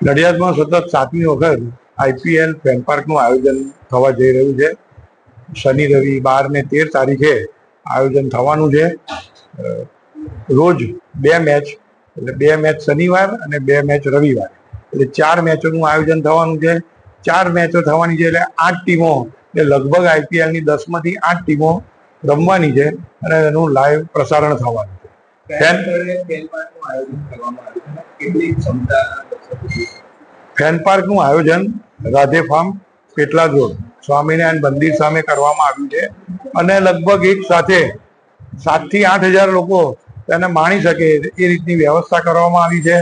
નડિયાદમાં સતત 7મી વખત IPL fan પાર્કનું આયોજન થવા જઈ રહ્યું છે. શનિ રવિ 12 ને 13 તારીખે આયોજન થવાનું છે. રોજ 2 મેચ, એટલે 2 મેચ શનિવાર અને 2 મેચ રવિવાર, એટલે 4 મેચોનું આયોજન થવાનું છે. 4 મેચો થવાની છે એટલે 8 ટીમો, એટલે લગભગ આઈપીએલની 10માંથી 8 ટીમો રમવાની છે અને એનું લાઈવ પ્રસારણ થવાનું છે. ફેન પાર્કનું આયોજન રાધે ફાર્મ, પેટલાદ રોડ, સ્વામિનારાયણ મંદિર સામે કરવામાં આવ્યું છે અને લગભગ એક સાથે 7 થી 8 હજાર લોકો તેને માણી શકે એ રીતની વ્યવસ્થા કરવામાં આવી છે.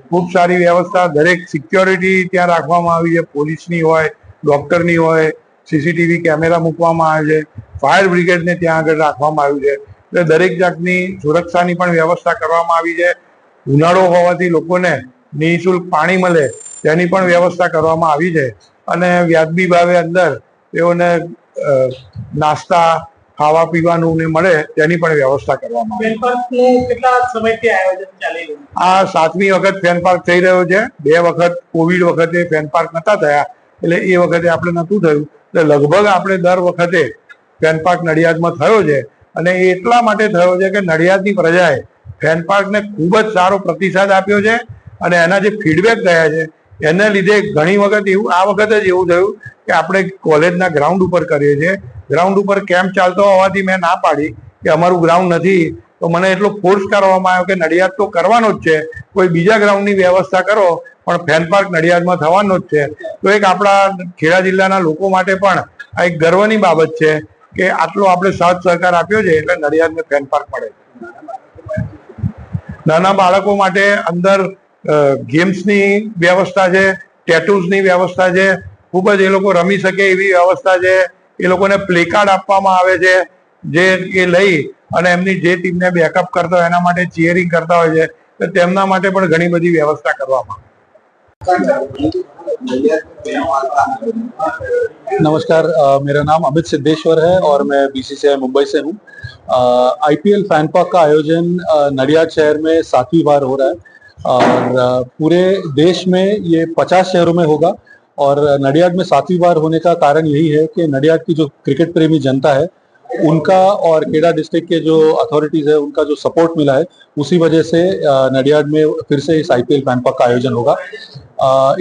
ખૂબ સારી વ્યવસ્થા, દરેક સિક્યોરિટી ત્યાં રાખવામાં આવી છે. પોલીસની હોય, ડોક્ટરની હોય, સીસીટીવી કેમેરા મૂકવામાં આવે છે. ફાયર બ્રિગેડને ત્યાં આગળ રાખવામાં આવ્યું છે. એટલે દરેક જાતની સુરક્ષાની પણ વ્યવસ્થા કરવામાં આવી છે. ઉનાળો હોવાથી લોકોને નિઃશુલ્ક પાણી મળે તેની પણ વ્યવસ્થા કરવામાં આવી છે અને વ્યાજબી ભાવે અંદર તેઓને નાસ્તા, ખાવા પીવાનું ને મળે તેની પણ વ્યવસ્થા કરવામાં આવી છે. આ 7મી વખત ફેન પાર્ક થઈ રહ્યો છે. 2 વખત કોવિડ વખતે ફેન પાર્ક નતા થયા, એટલે એ વખતે આપણે નતું થયું, એટલે લગભગ આપણે દર વખતે ફેન પાર્ક નડિયાદમાં થયો છે અને એ એટલા માટે થયો છે કે નડિયાદની પ્રજાએ ફેન પાર્કને ખૂબ જ સારો પ્રતિસાદ આપ્યો છે અને એના જે ફીડબેક થયા છે એને લીધે ઘણી વખત એવું, આ વખતે જ એવું થયું કે આપણે કોલેજના ગ્રાઉન્ડ ઉપર કરીએ છીએ. ગ્રાઉન્ડ ઉપર કેમ્પ ચાલતો હોવાથી મેં ના પાડી કે અમારું ગ્રાઉન્ડ નથી, તો મને એટલો ફોર્સ કરવામાં આવ્યો કે નડિયાદ તો કરવાનો જ છે, કોઈ બીજા ગ્રાઉન્ડની વ્યવસ્થા કરો, પણ ફેન પાર્ક નડિયાદમાં થવાનો જ છે. તો એક આપણા ખેડા જિલ્લાના લોકો માટે પણ આ એક ગર્વની બાબત છે કે આટલો આપણે સાથ સહકાર આપ્યો છે એટલે નડિયાદને ફેન પાર્ક મળે છે. નાના બાળકો માટે અંદર ગેમ્સની વ્યવસ્થા છે, ટેટૂઝની વ્યવસ્થા છે, ખૂબ જ એ લોકો રમી શકે એવી વ્યવસ્થા છે. એ લોકોને પ્લે કાર્ડ આપવામાં આવે છે, જે એ લઈ અને એમની જે ટીમને બેકઅપ કરતા હોય એના માટે ચીયરિંગ કરતા હોય છે, તો તેમના માટે પણ ઘણી બધી વ્યવસ્થા કરવામાં नमस्कार, मेरा नाम अमित सिद्धेश्वर है और मैं बीसीसीआई मुंबई से हूँ। आईपीएल फैन पार्क का आयोजन नडियाद शहर में 7वीं बार हो रहा है और पूरे देश में ये 50 शहरों में होगा और नडियाद में 7वीं बार होने का कारण यही है कि नडियाद की जो क्रिकेट प्रेमी जनता है उनका और खेड़ा डिस्ट्रिक्ट के जो अथॉरिटीज है उनका जो सपोर्ट मिला है, उसी वजह से नडियाद में फिर से इस आईपीएल फैन पार्क का आयोजन होगा।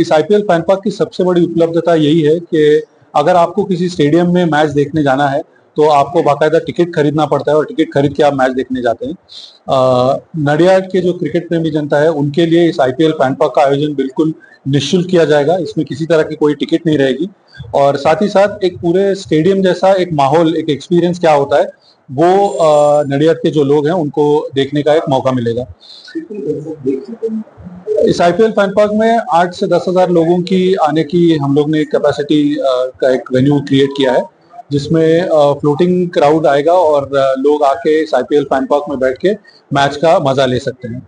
इस आईपीएल फैन पार्क की सबसे बड़ी उपलब्धता यही है कि अगर आपको किसी स्टेडियम में मैच देखने जाना है तो आपको बाकायदा टिकट खरीदना पड़ता है और टिकट खरीद के आप मैच देखने जाते हैं। नडियाद के जो क्रिकेट प्रेमी जनता है उनके लिए इस आईपीएल फैन पार्क का आयोजन बिल्कुल निःशुल्क किया जाएगा, इसमें किसी तरह की कोई टिकट नहीं रहेगी और साथ ही साथ एक पूरे स्टेडियम जैसा एक माहौल, एक एक्सपीरियंस क्या होता है वो नडियाद के जो लोग हैं उनको देखने का एक मौका मिलेगा। इस आईपीएल फैन पार्क में 8 से 10 हज़ार लोगों की आने की हम लोग ने कैपेसिटी का एक वेन्यू क्रिएट किया है, जिसमें फ्लोटिंग क्राउड आएगा और लोग आके इस आईपीएल फैन पार्क में बैठ के मैच का मजा ले सकते हैं।